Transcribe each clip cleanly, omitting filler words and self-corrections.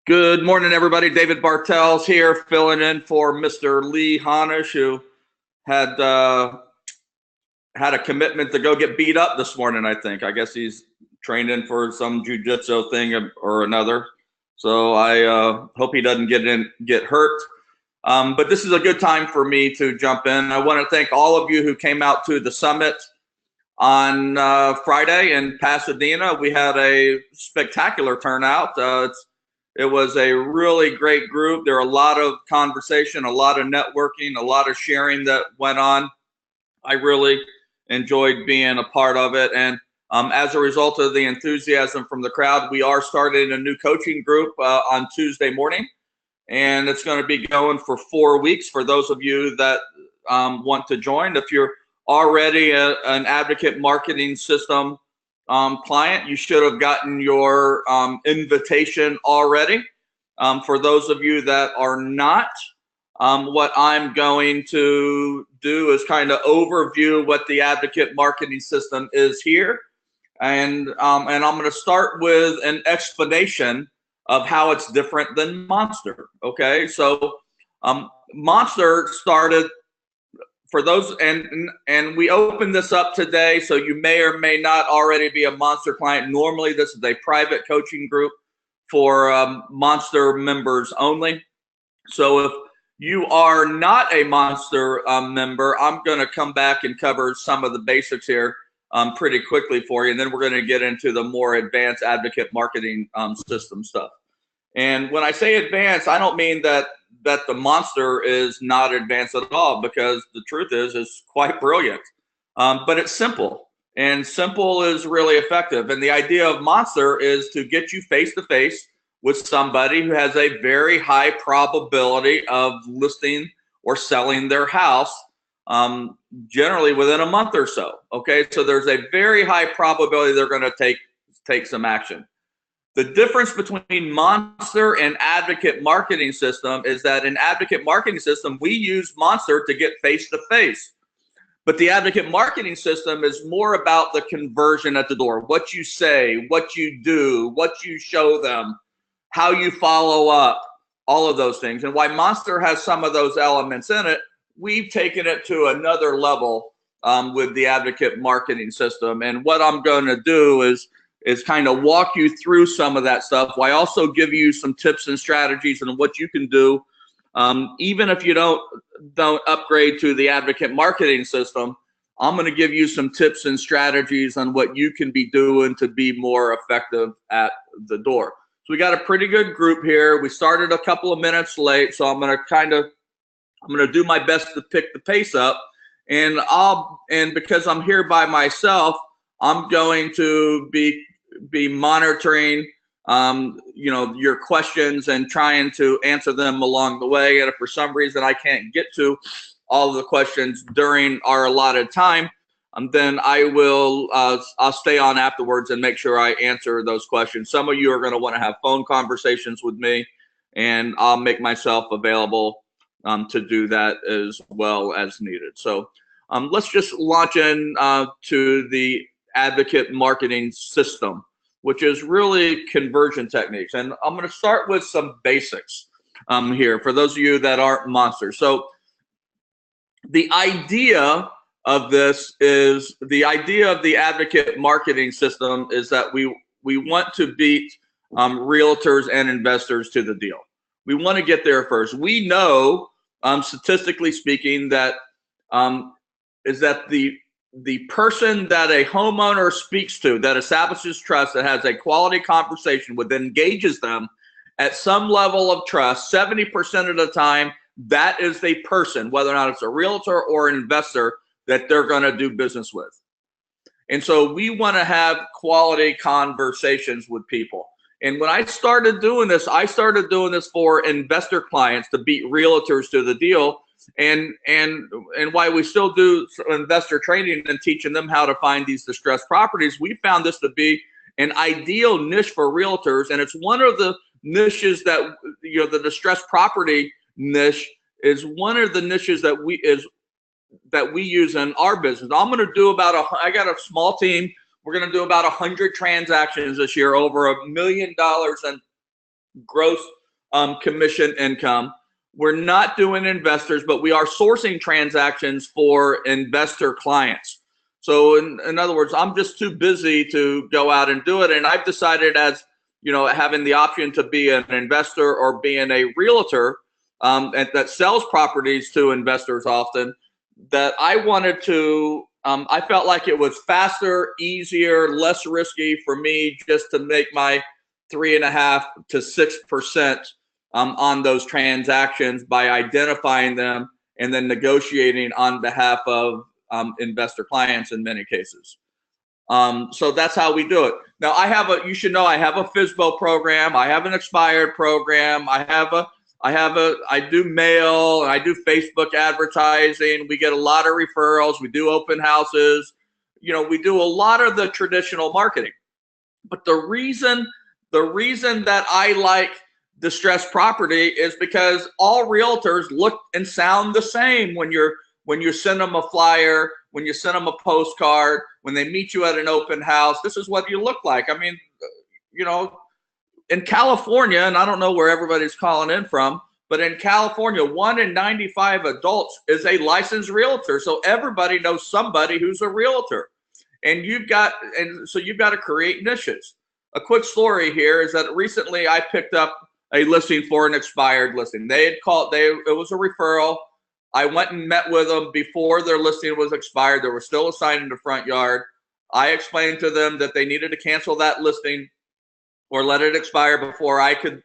Good morning, everybody. David Bartels here, filling in for Mr. Lee Hanish, who had had a commitment to go get beat up this morning. I guess he's trained in for some jujitsu thing or another. So I hope he doesn't get hurt. But this is a good time for me to jump in. I want to thank all of you who came out to the summit on Friday in Pasadena. We had a spectacular turnout. It was a really great group. There were a lot of conversation, a lot of networking, a lot of sharing that went on. I really enjoyed being a part of it. And as a result of the enthusiasm from the crowd, we are starting a new coaching group on Tuesday morning. And it's going to be going for 4 weeks for those of you that want to join. If you're already an Advocate Marketing System client, you should have gotten your invitation already. For those of you that are not, what I'm going to do is kind of overview what the Advocate Marketing System is here. And I'm going to start with an explanation of how it's different than Monster. Okay, so Monster started, for those, and we opened this up today, so you may or may not already be a Monster client. Normally, this is a private coaching group for Monster members only. So if you are not a Monster member, I'm going to come back and cover some of the basics here pretty quickly for you, and then we're going to get into the more advanced Advocate Marketing System stuff. And when I say advanced, I don't mean that the Monster is not advanced at all, because the truth is it's quite brilliant. But it's simple, and simple is really effective. And the idea of Monster is to get you face to face with somebody who has a very high probability of listing or selling their house, generally within a month or so. Okay, so there's a very high probability they're going to take some action. The difference between Monster and Advocate Marketing System is that in Advocate Marketing System, we use Monster to get face-to-face. But the Advocate Marketing System is more about the conversion at the door, what you say, what you do, what you show them, how you follow up, all of those things. And why Monster has some of those elements in it, we've taken it to another level with the Advocate Marketing System. And what I'm going to do is kind of walk you through some of that stuff. I also give you some tips and strategies on what you can do, even if you don't upgrade to the Advocate Marketing System. I'm going to give you some tips and strategies on what you can be doing to be more effective at the door. So we got a pretty good group here. We started a couple of minutes late, so I'm going to do my best to pick the pace up. And because I'm here by myself, I'm going to be monitoring your questions and trying to answer them along the way. And if for some reason I can't get to all of the questions during our allotted time, then I'll stay on afterwards and make sure I answer those questions. Some of you are going to want to have phone conversations with me, and I'll make myself available to do that as well as needed. So let's just launch in to the Advocate Marketing System, which is really conversion techniques. And I'm going to start with some basics here for those of you that aren't Monsters. So the idea of this is, the idea of the Advocate Marketing System is that we want to beat realtors and investors to the deal. We want to get there first. We know, statistically speaking, that is that the person that a homeowner speaks to, that establishes trust, that has a quality conversation with, that engages them at some level of trust, 70% of the time, that is the person, whether or not it's a realtor or an investor, that they're going to do business with. And so we want to have quality conversations with people. And when I started doing this for investor clients to beat realtors to the deal. And why we still do investor training and teaching them how to find these distressed properties, we found this to be an ideal niche for realtors. And it's one of the niches that, the distressed property niche is one of the niches that we use in our business. I'm going to do I got a small team. We're going to do about 100 transactions this year, over $1 million gross commission income. We're not doing investors, but we are sourcing transactions for investor clients. So in other words, I'm just too busy to go out and do it. And I've decided, as you know, having the option to be an investor or being a realtor that sells properties to investors often, that I wanted to, I felt like it was faster, easier, less risky for me just to make my 3.5% to 6% on those transactions by identifying them and then negotiating on behalf of investor clients in many cases. So that's how we do it. Now you should know I have a FSBO program. I have an expired program. I do mail, and I do Facebook advertising. We get a lot of referrals. We do open houses. You know, we do a lot of the traditional marketing. But the reason that I like distressed property is because all realtors look and sound the same when you send them a flyer, when you send them a postcard, when they meet you at an open house. This is what you look like. I mean, you know, in California, and I don't know where everybody's calling in from, but in California, 1 in 95 adults is a licensed realtor. So everybody knows somebody who's a realtor. And so you've got to create niches. A quick story here is that recently I picked up a listing for an expired listing. They had called, it was a referral. I went and met with them before their listing was expired. There was still a sign in the front yard. I explained to them that they needed to cancel that listing or let it expire before I could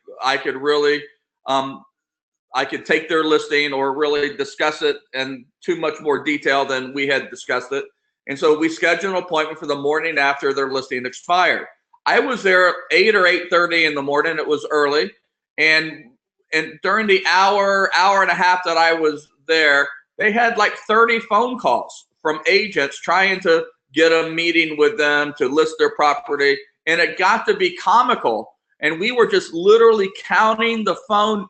really I could take their listing or really discuss it in too much more detail than we had discussed it. And so we scheduled an appointment for the morning after their listing expired. I was there at 8 or 8:30 in the morning. It was early. And during the hour and a half that I was there, they had like 30 phone calls from agents trying to get a meeting with them to list their property. And it got to be comical. And we were just literally counting the phone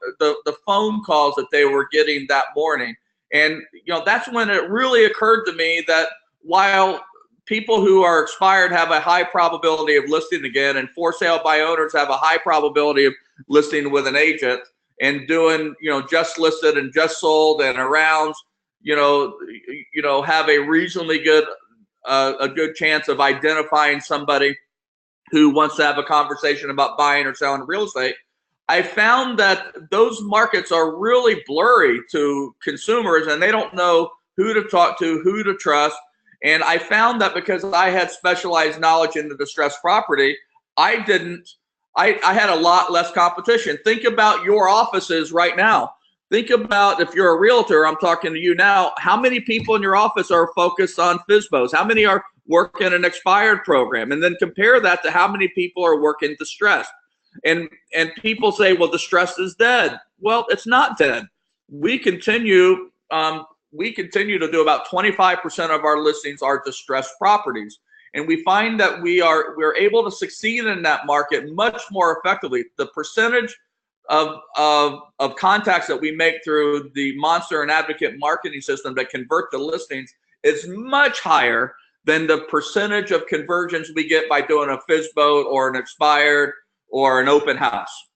calls that they were getting that morning. And you know, that's when it really occurred to me that while people who are expired have a high probability of listing again, and for sale by owners have a high probability of listing with an agent, and doing, you know, just listed and just sold and arounds, you know, have a reasonably good a good chance of identifying somebody who wants to have a conversation about buying or selling real estate. I found that those markets are really blurry to consumers, and they don't know who to talk to, who to trust. And I found that because I had specialized knowledge in the distressed property, I had a lot less competition. Think about your offices right now. Think about, if you're a realtor, I'm talking to you now, how many people in your office are focused on FSBOs? How many are working an expired program? And then compare that to how many people are working distressed. And people say, well, distressed is dead. Well, it's not dead. We continue to do about 25% of our listings are distressed properties. And we find that we're able to succeed in that market much more effectively. The percentage of contacts that we make through the Monster and Advocate marketing system that convert the listings is much higher than the percentage of conversions we get by doing a FSBO or an expired or an open house.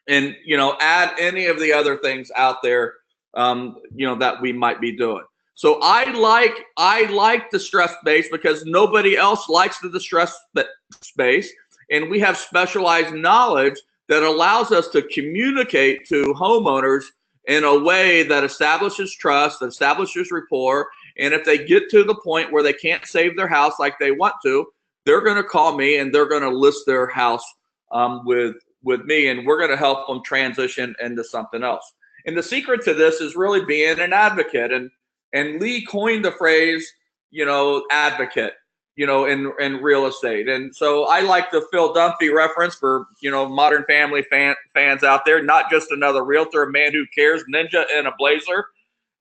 And, you know, add any of the other things out there, you know, that we might be doing. So I like distressed space because nobody else likes the distressed space, and we have specialized knowledge that allows us to communicate to homeowners in a way that establishes trust, that establishes rapport. And if they get to the point where they can't save their house like they want to, they're going to call me and they're going to list their house with me, and we're going to help them transition into something else. And the secret to this is really being an advocate. And Lee coined the phrase, you know, advocate, you know, in real estate. And so I like the Phil Dunphy reference for, you know, Modern Family fans out there, not just another realtor, a man who cares, ninja in a blazer.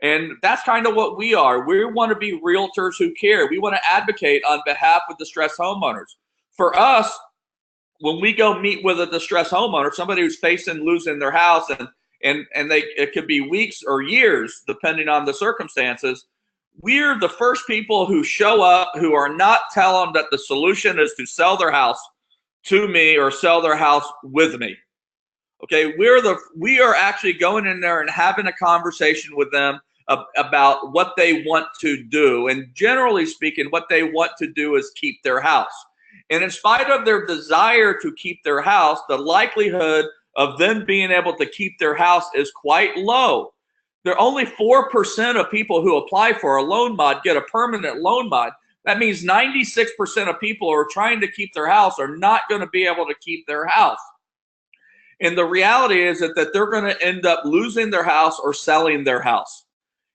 And that's kind of what we are. We want to be realtors who care. We want to advocate on behalf of distressed homeowners. For us, when we go meet with a distressed homeowner, somebody who's facing losing their house, and it could be weeks or years, depending on the circumstances, we're the first people who show up, who are not telling them that the solution is to sell their house to me or sell their house with me. Okay, we are actually going in there and having a conversation with them about what they want to do. And generally speaking, what they want to do is keep their house. And in spite of their desire to keep their house, the likelihood of them being able to keep their house is quite low. There are only 4% of people who apply for a loan mod get a permanent loan mod. That means 96% of people who are trying to keep their house are not going to be able to keep their house. And the reality is that they're going to end up losing their house or selling their house.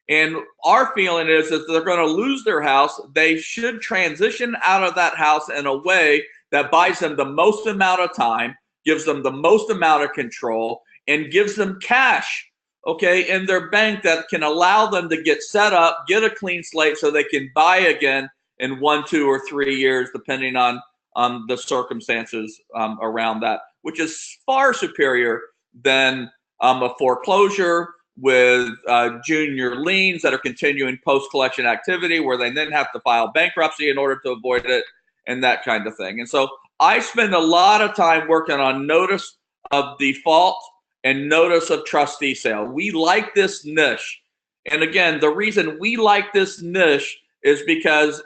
And our feeling is that they're going to lose their house. They should transition out of that house in a way that buys them the most amount of time, gives them the most amount of control, and gives them cash, okay, in their bank that can allow them to get set up, get a clean slate so they can buy again in 1, 2, or 3 years, depending on the circumstances around that, which is far superior than a foreclosure with junior liens that are continuing post-collection activity where they then have to file bankruptcy in order to avoid it and that kind of thing. And so I spend a lot of time working on notice of default and notice of trustee sale. We like this niche. And again, the reason we like this niche is because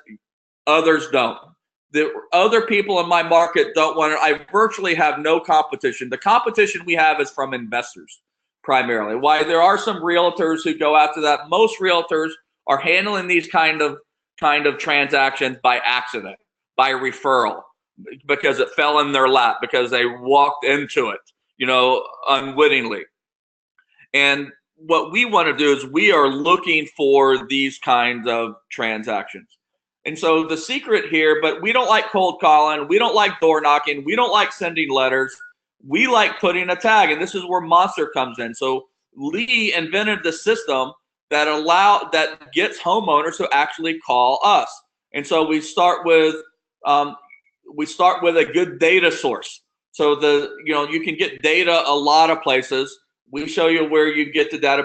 others don't. The other people in my market don't want it. I virtually have no competition. The competition we have is from investors primarily. Why there are some realtors who go after that. Most realtors are handling these kind of transactions by accident, by referral, because it fell in their lap, because they walked into it, unwittingly. And what we want to do is we are looking for these kinds of transactions. And so the secret here, but we don't like cold calling, we don't like door knocking, we don't like sending letters. We like putting a tag, and this is where Monster comes in. So Lee invented the system that gets homeowners to actually call us. And so we start with a good data source. So you can get data a lot of places. We show you where you get the data,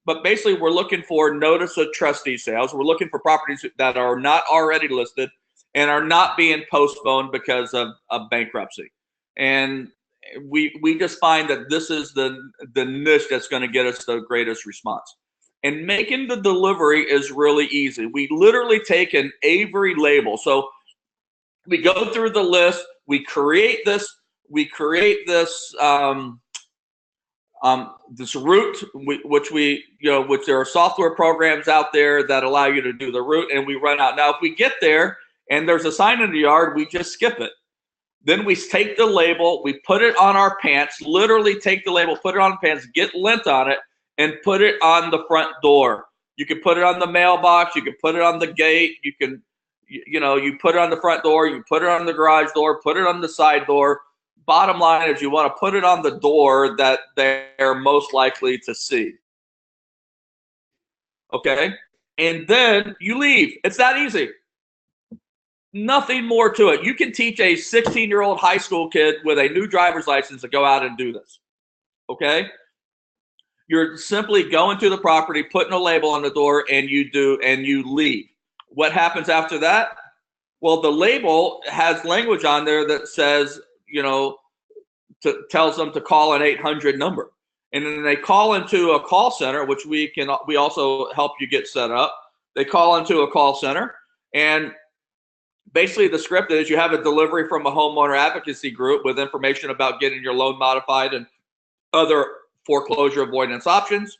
but basically we're looking for notice of trustee sales. We're looking for properties that are not already listed and are not being postponed because of bankruptcy. And we just find that this is the niche that's going to get us the greatest response. And making the delivery is really easy. We literally take an Avery label. So we go through the list, we create this route, which there are software programs out there that allow you to do the route, and we run out. Now, if we get there and there's a sign in the yard, we just skip it. Then we take the label, we put it on our pants, literally take the label, put it on the pants, get lint on it, and put it on the front door. You can put it on the mailbox, you can put it on the gate, you can, you put it on the front door, you put it on the garage door, put it on the side door. Bottom line is you want to put it on the door that they're most likely to see. Okay? And then you leave. It's that easy. Nothing more to it. You can teach a 16-year-old high school kid with a new driver's license to go out and do this. Okay? You're simply going to the property, putting a label on the door, and you leave. What happens after that? Well, the label has language on there that says, tells them to call an 800 number. And then they call into a call center, which we also help you get set up. They call into a call center, and basically the script is you have a delivery from a homeowner advocacy group with information about getting your loan modified and other foreclosure avoidance options.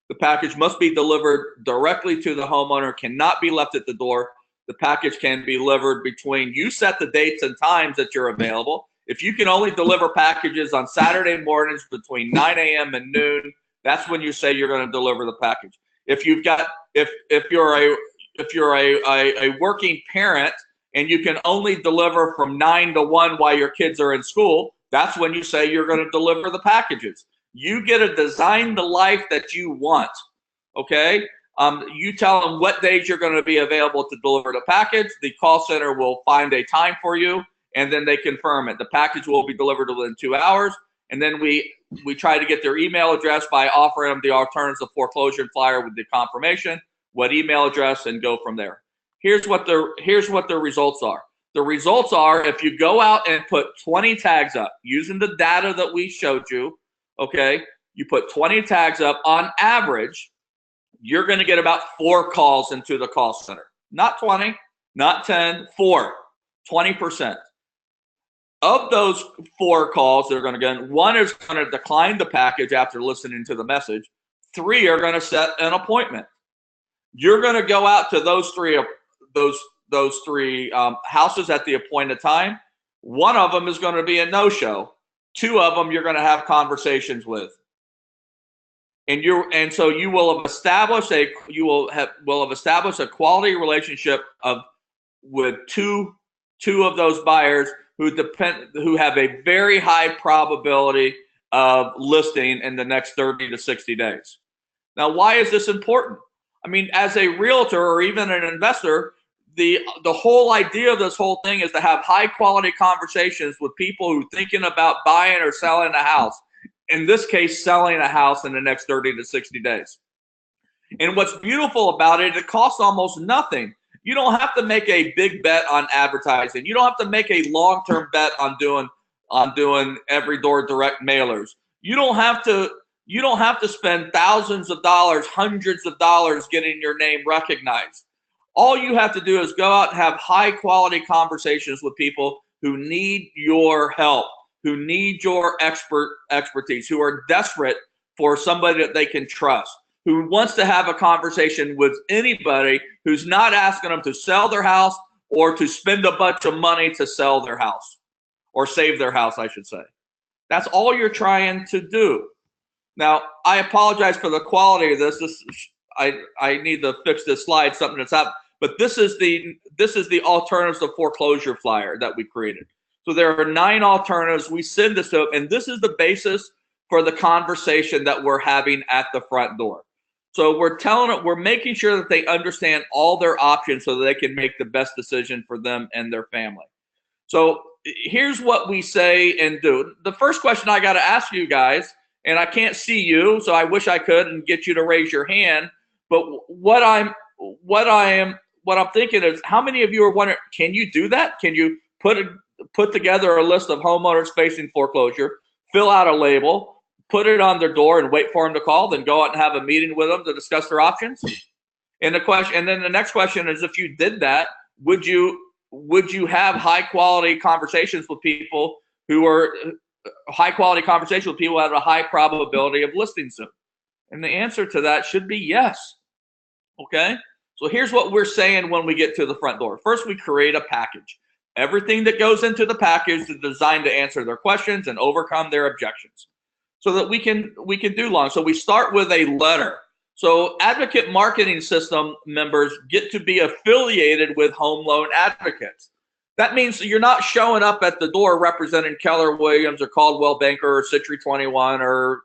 The package must be delivered directly to the homeowner, cannot be left at the door. The package can be delivered between, you set the dates and times that you're available. If you can only deliver packages on Saturday mornings between 9 a.m. and noon, that's when you say you're going to deliver the package. If you're a working parent and you can only deliver from 9 to 1 while your kids are in school, that's when you say you're going to deliver the packages. You get to design the life that you want, okay? You tell them what days you're going to be available to deliver the package. The call center will find a time for you, and then they confirm it. The package will be delivered within 2 hours, and then we try to get their email address by offering them the alternative foreclosure flyer with the confirmation, what email address, and go from there. Here's what the results are. The results are, if you go out and put 20 tags up using the data that we showed you, okay, you put 20 tags up, on average, you're going to get about 4 calls into the call center. Not 20, not 10, 4, 20%. Of those 4 calls they're going to get, 1 is going to decline the package after listening to the message. 3 are going to set an appointment. You're going to go out to those three houses at the appointed time. 1 of them is going to be a no-show. 2 of them you're going to have conversations with. And so you will have established a quality relationship with two of those buyers who have a very high probability of listing in the next 30 to 60 days. Now, why is this important? I mean, as a realtor or even an investor, the whole idea of this whole thing is to have high quality conversations with people who are thinking about buying or selling a house. In this case, selling a house in the next 30 to 60 days. And what's beautiful about it, it costs almost nothing. You don't have to make a big bet on advertising. You don't have to make a long-term bet on doing every door direct mailers. You don't have to spend thousands of dollars, hundreds of dollars getting your name recognized. All you have to do is go out and have high quality conversations with people who need your help, who need your expertise, who are desperate for somebody that they can trust, who wants to have a conversation with anybody who's not asking them to sell their house or to spend a bunch of money to sell their house or save their house, I should say. That's all you're trying to do. Now, I apologize for the quality of this. I need to fix this slide, something that's up. But this is the alternatives to foreclosure flyer that we created. So there are 9 alternatives. We send this to them, and this is the basis for the conversation that we're having at the front door. So we're making sure that they understand all their options so that they can make the best decision for them and their family. So here's what we say and do. The first question I got to ask you guys, and I can't see you, so I wish I could and get you to raise your hand. But what I'm thinking is, how many of you are wondering, can you do that? Can you put together a list of homeowners facing foreclosure, fill out a label, put it on their door, and wait for them to call, then go out and have a meeting with them to discuss their options? And then the next question is, if you did that, would you have high quality conversations with people who have a high probability of listing soon? And the answer to that should be yes. Okay? So here's what we're saying when we get to the front door. First, we create a package. Everything that goes into the package is designed to answer their questions and overcome their objections so that we can do long. So we start with a letter. So Advocate Marketing System members get to be affiliated with Home Loan Advocates. That means you're not showing up at the door representing Keller Williams or Coldwell Banker or Citrus 21 or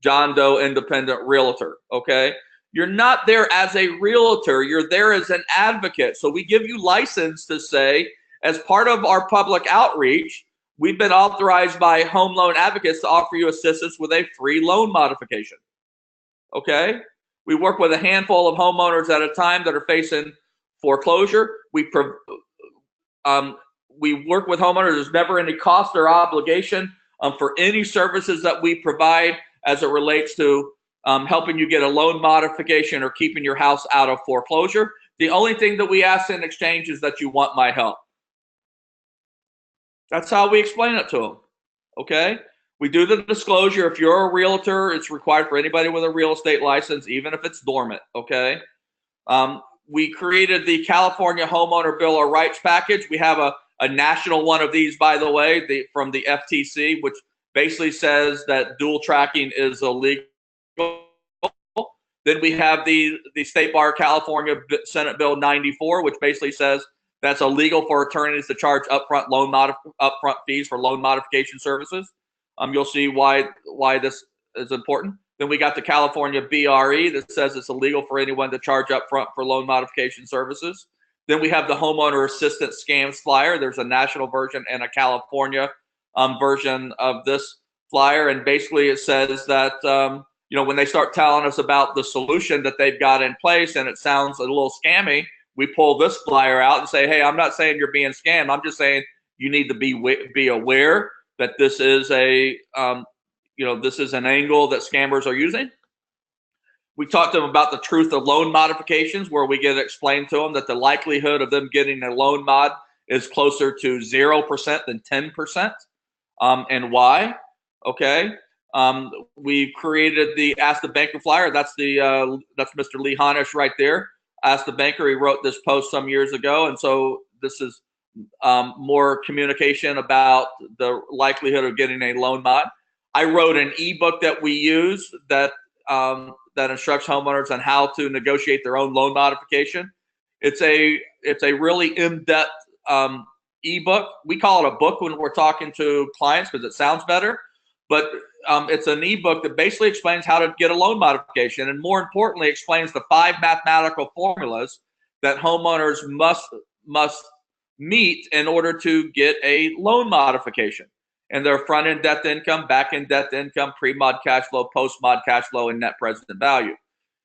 John Doe Independent Realtor, okay? You're not there as a realtor. You're there as an advocate. So we give you license to say, as part of our public outreach, we've been authorized by Home Loan Advocates to offer you assistance with a free loan modification. Okay? We work with a handful of homeowners at a time that are facing foreclosure. We work with homeowners. There's never any cost or obligation for any services that we provide as it relates to helping you get a loan modification or keeping your house out of foreclosure. The only thing that we ask in exchange is that you want my help. That's how we explain it to them. Okay? We do the disclosure. If you're a realtor, it's required for anybody with a real estate license, even if it's dormant. Okay? We created the California Homeowner Bill of Rights package. We have a national one of these, by the way, from the FTC, which basically says that dual tracking is illegal. Then we have the State Bar California Senate Bill 94, which basically says that's illegal for attorneys to charge upfront fees for loan modification services. You'll see why this is important. Then we got the California BRE that says it's illegal for anyone to charge upfront for loan modification services. Then we have the Homeowner Assistance Scams flyer. There's a national version and a California version of this flyer, and basically it says that when they start telling us about the solution that they've got in place and it sounds a little scammy, we pull this flyer out and say, hey, I'm not saying you're being scammed. I'm just saying you need to be aware that this is a this is an angle that scammers are using. We talked to them about the truth of loan modifications, where we get explained to them that the likelihood of them getting a loan mod is closer to 0% than 10%, and why. Okay. We've created the Ask the Banker flyer. That's Mr. Lee Hanish right there. Ask the Banker. He wrote this post some years ago, and so this is more communication about the likelihood of getting a loan mod. I wrote an ebook that we use that instructs homeowners on how to negotiate their own loan modification. It's a really in-depth ebook. We call it a book when we're talking to clients because it sounds better, but it's an ebook that basically explains how to get a loan modification, and more importantly, explains the 5 mathematical formulas that homeowners must meet in order to get a loan modification. And their front-end debt to income, back-end debt to income, pre-mod cash flow, post-mod cash flow, and net present value.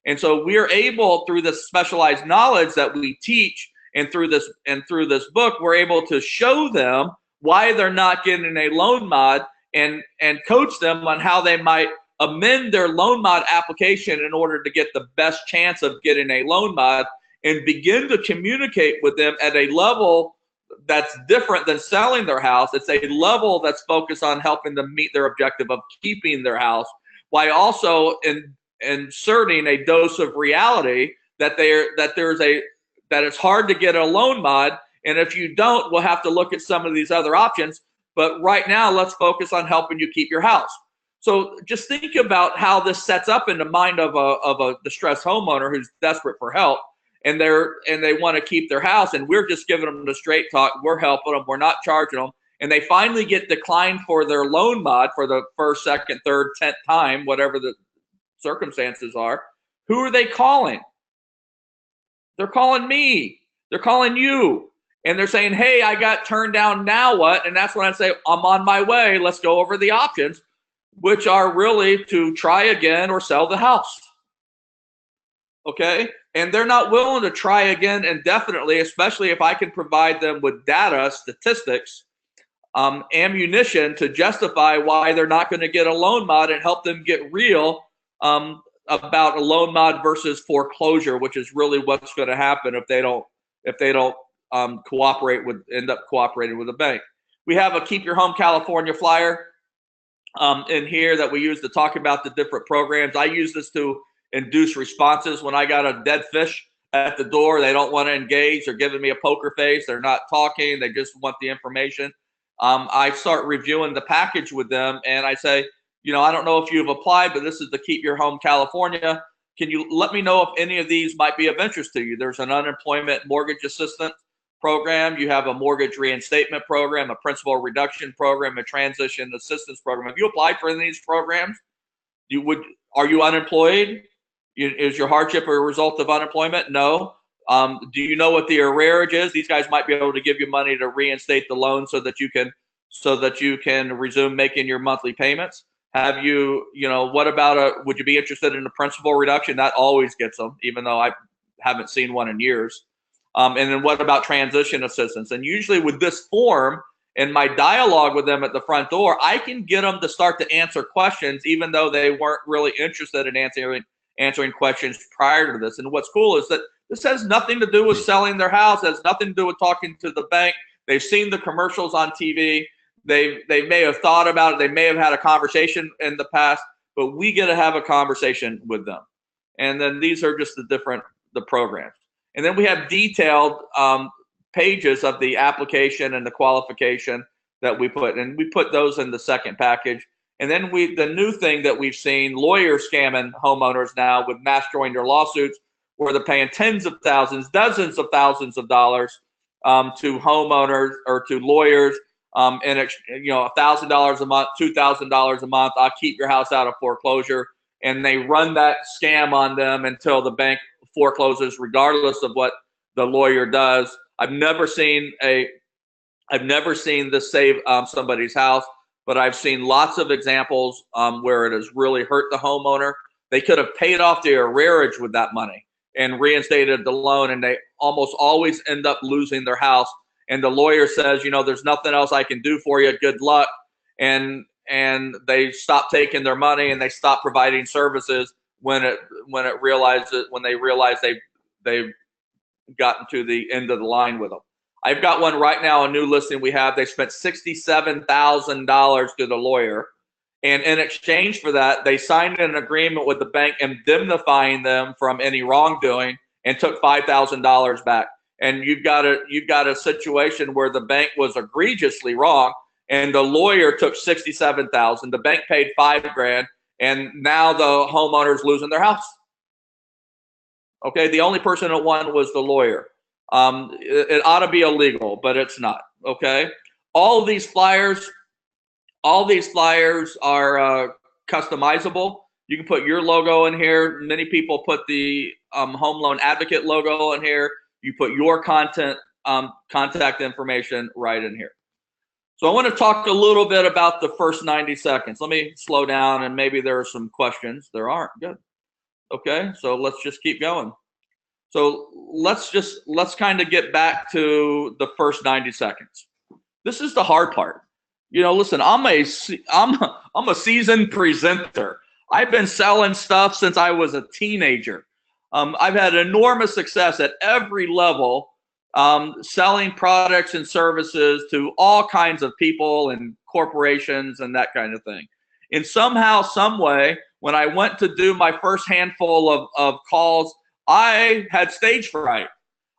And so we're able, through this specialized knowledge that we teach, and through this book, we're able to show them why they're not getting a loan mod, and coach them on how they might amend their loan mod application in order to get the best chance of getting a loan mod, and begin to communicate with them at a level that's different than selling their house. It's a level that's focused on helping them meet their objective of keeping their house, while also inserting a dose of reality that it's hard to get a loan mod, and if you don't, we'll have to look at some of these other options. But right now, let's focus on helping you keep your house. So just think about how this sets up in the mind of a distressed homeowner who's desperate for help, and they want to keep their house, and we're just giving them the straight talk. We're helping them. We're not charging them. And they finally get declined for their loan mod for the first, second, third, 10th time, whatever the circumstances are. Who are they calling? They're calling me. They're calling you. And they're saying, hey, I got turned down, now what? And that's when I say, I'm on my way. Let's go over the options, which are really to try again or sell the house. Okay? And they're not willing to try again indefinitely, especially if I can provide them with data, statistics, ammunition to justify why they're not going to get a loan mod, and help them get real about a loan mod versus foreclosure, which is really what's going to happen if they don't end up cooperating with a bank. We have a Keep Your Home California flyer in here that we use to talk about the different programs. I use this to induce responses when I got a dead fish at the door. They don't want to engage. They're giving me a poker face. They're not talking. They just want the information. I start reviewing the package with them, and I say, I don't know if you've applied, but this is the Keep Your Home California. Can you let me know if any of these might be of interest to you? There's an unemployment mortgage assistance program. You have a mortgage reinstatement program, a principal reduction program, a transition assistance program. Have you applied for any of these programs? Are you unemployed? Is your hardship a result of unemployment? No. Do you know what the arrearage is? These guys might be able to give you money to reinstate the loan so that you can resume making your monthly payments. Have you, what about would you be interested in a principal reduction? That always gets them, even though I haven't seen one in years. And then what about transition assistance? And usually with this form and my dialogue with them at the front door, I can get them to start to answer questions, even though they weren't really interested in answering questions prior to this. And what's cool is that this has nothing to do with selling their house. It has nothing to do with talking to the bank. They've seen the commercials on TV. They may have thought about it. They may have had a conversation in the past, but we get to have a conversation with them. And then these are just the programs. And then we have detailed pages of the application and the qualification that we put, and we put those in the second package. And then the new thing that we've seen, lawyers scamming homeowners now with mass joinder lawsuits, where they're paying tens of thousands, dozens of thousands of dollars to homeowners or to lawyers, and $1,000 a month, $2,000 a month. I'll keep your house out of foreclosure, and they run that scam on them until the bank forecloses, regardless of what the lawyer does. I've never seen this save somebody's house, but I've seen lots of examples where it has really hurt the homeowner. They could have paid off their arrearage with that money and reinstated the loan, and they almost always end up losing their house. And the lawyer says, there's nothing else I can do for you. Good luck. And they stopped taking their money and they stopped providing services when they realized they've gotten to the end of the line with them. I've got one right now, a new listing we have. They spent $67,000 to the lawyer, and in exchange for that, they signed an agreement with the bank indemnifying them from any wrongdoing and took $5,000 back. And you've got a situation where the bank was egregiously wrong, and the lawyer took $67,000. The bank paid $5,000, and now the homeowner's losing their house. Okay, the only person that won was the lawyer. It ought to be illegal, but it's not. Okay, all these flyers are customizable. You can put your logo in here. Many people put the Home Loan Advocate logo in here. You put your contact information right in here. So I want to talk a little bit about the first 90 seconds. Let me slow down, and maybe there are some questions. There aren't. Good. Okay, so let's just keep going. So let's kind of get back to the first 90 seconds. This is the hard part. You know, listen, I'm a seasoned presenter. I've been selling stuff since I was a teenager. I've had enormous success at every level, selling products and services to all kinds of people and corporations and that kind of thing. And somehow, some way, when I went to do my first handful of calls, I had stage fright.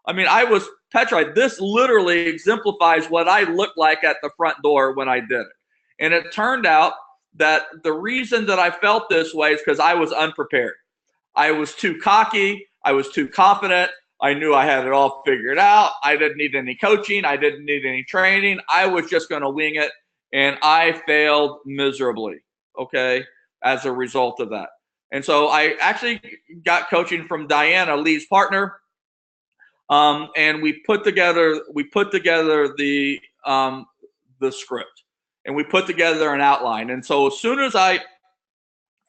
I mean, I was petrified. This literally exemplifies what I looked like at the front door when I did it. And it turned out that the reason that I felt this way is because I was unprepared. I was too cocky. I was too confident. I knew I had it all figured out. I didn't need any coaching. I didn't need any training. I was just going to wing it. And I failed miserably, okay, as a result of that. And so I actually got coaching from Diana, Lee's partner, and we put together the script, and we put together an outline. And so as soon as I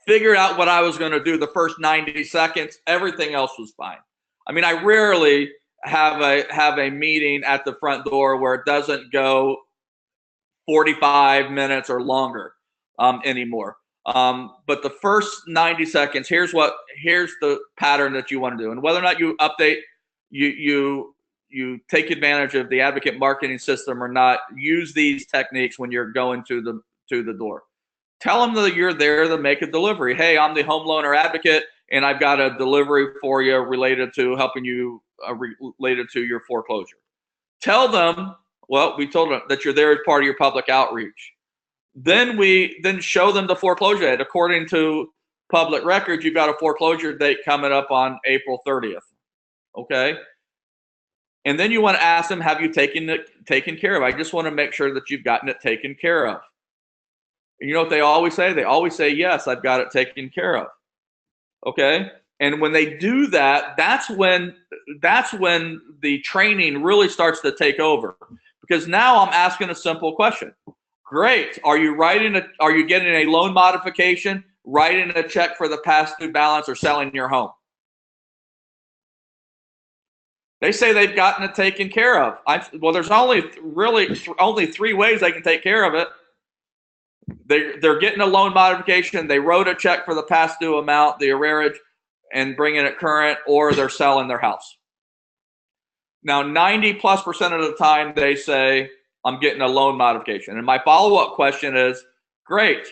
figured out what I was going to do, the first 90 seconds, everything else was fine. I mean, I rarely have a meeting at the front door where it doesn't go 45 minutes or longer anymore. But the first 90 seconds, here's the pattern that you want to do. And whether or not you update, you take advantage of the Advocate marketing system or not, use these techniques when you're going to the door. Tell them that you're there to make a delivery. Hey, I'm the Homeowner Advocate, and I've got a delivery for you related to helping you related to your foreclosure. Tell them, well, we told them that you're there as part of your public outreach. Then show them the foreclosure date. According to public records, you've got a foreclosure date coming up on April 30th. Okay. And then you want to ask them, have you taken care of? I just want to make sure that you've gotten it taken care of. And you know what they always say? They always say, yes, I've got it taken care of. Okay. And when they do that, that's when the training really starts to take over. Because now I'm asking a simple question. Great. Are you getting a loan modification, writing a check for the past due balance, or selling your home? They say they've gotten it taken care of. Well, there's only three ways they can take care of it. They're getting a loan modification. They wrote a check for the past due amount, the arrearage, and bringing it current, or they're selling their house. Now, 90+% of the time they say, I'm getting a loan modification. And my follow-up question is, great.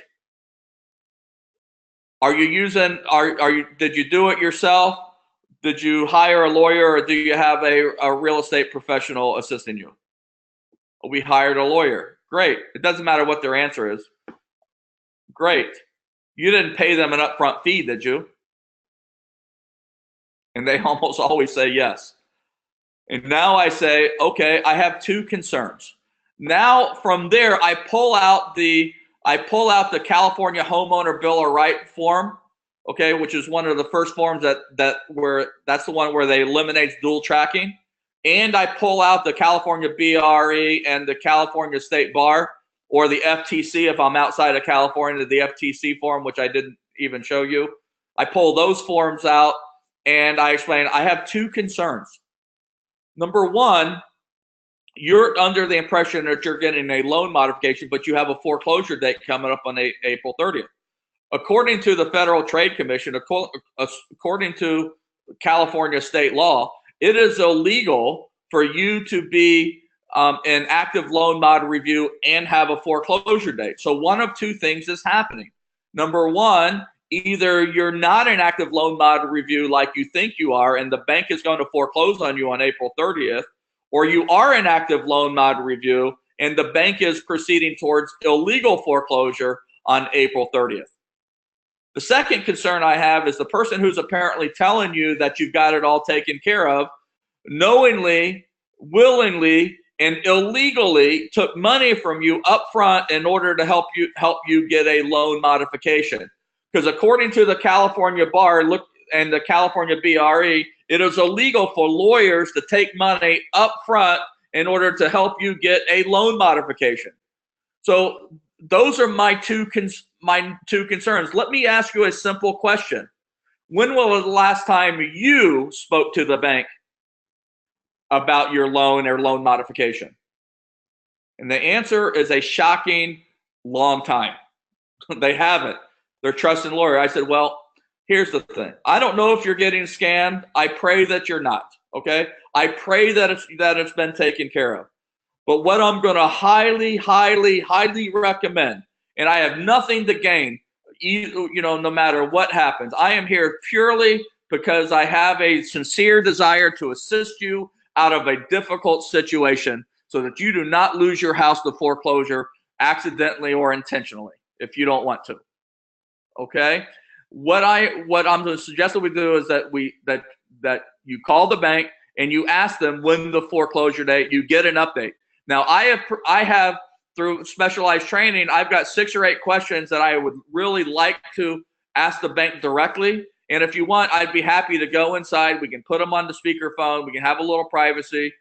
Did you do it yourself? Did you hire a lawyer, or do you have a real estate professional assisting you? We hired a lawyer. Great. It doesn't matter what their answer is. Great. You didn't pay them an upfront fee, did you? And they almost always say yes. And now I say, okay, I have two concerns. Now from there, I pull out the California Homeowner Bill of Rights form, okay, which is one of the first forms that's the one where they eliminate dual tracking. And I pull out the California BRE and the California State Bar, or the FTC if I'm outside of California, the FTC form, which I didn't even show you. I pull those forms out and I explain I have two concerns. Number one, you're under the impression that you're getting a loan modification, but you have a foreclosure date coming up on April 30th. According to the Federal Trade Commission, according to California state law, it is illegal for you to be an active loan mod review and have a foreclosure date. So one of two things is happening. Number one, either you're not an active loan mod review like you think you are, and the bank is going to foreclose on you on April 30th, or you are an active loan mod review and the bank is proceeding towards illegal foreclosure on April 30th. The second concern I have is the person who's apparently telling you that you've got it all taken care of knowingly, willingly, and illegally took money from you up front in order to help you get a loan modification. Because according to the California Bar and the California BRE, it is illegal for lawyers to take money up front in order to help you get a loan modification. So those are my two concerns. Let me ask you a simple question. When was the last time you spoke to the bank about your loan or loan modification? And the answer is a shocking long time. They haven't. They're trusting lawyer. I said, well, here's the thing. I don't know if you're getting scammed. I pray that you're not. Okay. I pray that it's been taken care of. But what I'm going to highly, highly, highly recommend, and I have nothing to gain, no matter what happens. I am here purely because I have a sincere desire to assist you out of a difficult situation so that you do not lose your house to foreclosure accidentally or intentionally if you don't want to. Okay? What I'm going to suggest that we do is that you call the bank and you ask them when the foreclosure date, you get an update. Now, I have through specialized training, I've got 6 or 8 questions that I would really like to ask the bank directly. And if you want, I'd be happy to go inside. We can put them on the speakerphone. We can have a little privacy.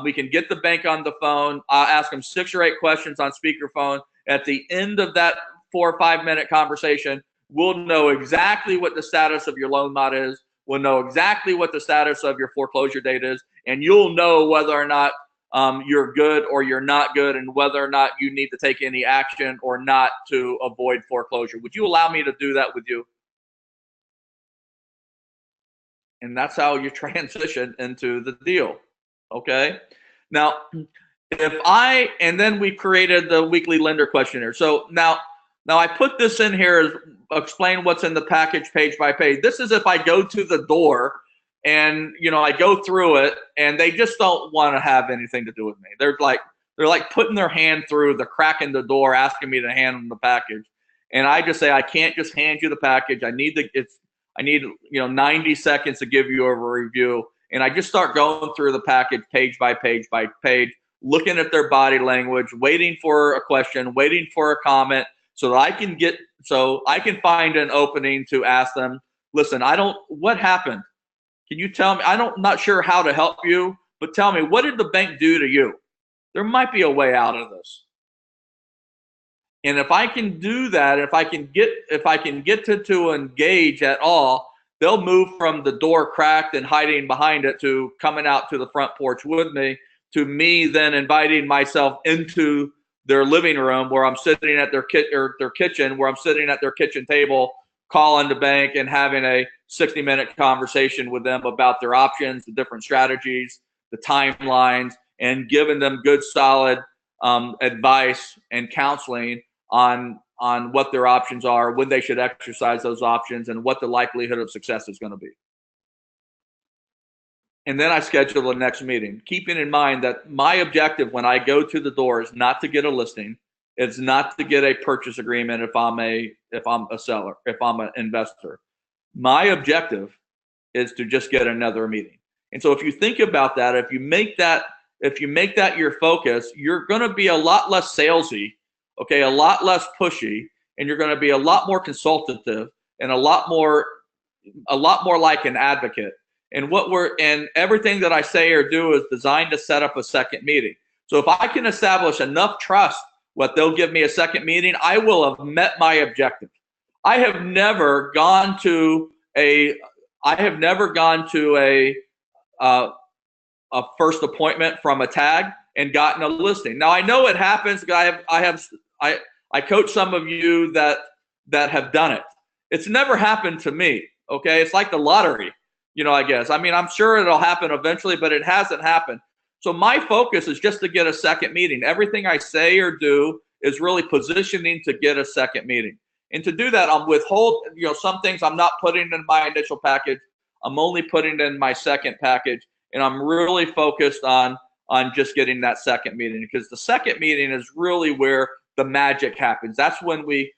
We can get the bank on the phone. I'll ask them 6 or 8 questions on speakerphone. At the end of that 4 or 5 minute conversation, we'll know exactly what the status of your loan mod is. We'll know exactly what the status of your foreclosure date is. And you'll know whether or not you're good or you're not good, and whether or not you need to take any action or not to avoid foreclosure. Would you allow me to do that with you? And that's how you transition into the deal. Okay. Now, and then we created the weekly lender questionnaire. So now I put this in here as explain what's in the package page by page. This is if I go to the door and I go through it and they just don't want to have anything to do with me. They're like putting their hand through the crack in the door, asking me to hand them the package. And I just say, I can't just hand you the package. I need 90 seconds to give you a review. And I just start going through the package page by page by page, looking at their body language, waiting for a question, waiting for a comment, so that I can find an opening to ask them, listen, what happened? Can you tell me? I'm not sure how to help you, but tell me, what did the bank do to you? There might be a way out of this. And if I can do that, if I can get to engage at all, they'll move from the door cracked and hiding behind it to coming out to the front porch with me, to me then inviting myself into their living room where I'm sitting at their kitchen, where I'm sitting at their kitchen table, calling the bank and having a 60-minute conversation with them about their options, the different strategies, the timelines, and giving them good, solid advice and counseling on what their options are, when they should exercise those options, and what the likelihood of success is going to be. And then I schedule the next meeting, keeping in mind that my objective when I go to the door is not to get a listing. It's not to get a purchase agreement if I'm a seller, if I'm an investor. My objective is to just get another meeting. And so if you think about that, if you make that your focus, you're going to be a lot less salesy, okay, a lot less pushy, and you're going to be a lot more consultative and a lot more like an advocate. And everything that I say or do is designed to set up a second meeting. So if I can establish enough trust, they'll give me a second meeting, I will have met my objective. I have never gone to a first appointment from a tag and gotten a listing. Now I know it happens. I coach some of you that have done it. It's never happened to me. Okay, it's like the lottery, I guess. I mean, I'm sure it'll happen eventually, but it hasn't happened. So my focus is just to get a second meeting. Everything I say or do is really positioning to get a second meeting. And to do that, I'm some things I'm not putting in my initial package. I'm only putting in my second package, and I'm really focused on just getting that second meeting, because the second meeting is really where the magic happens. That's when we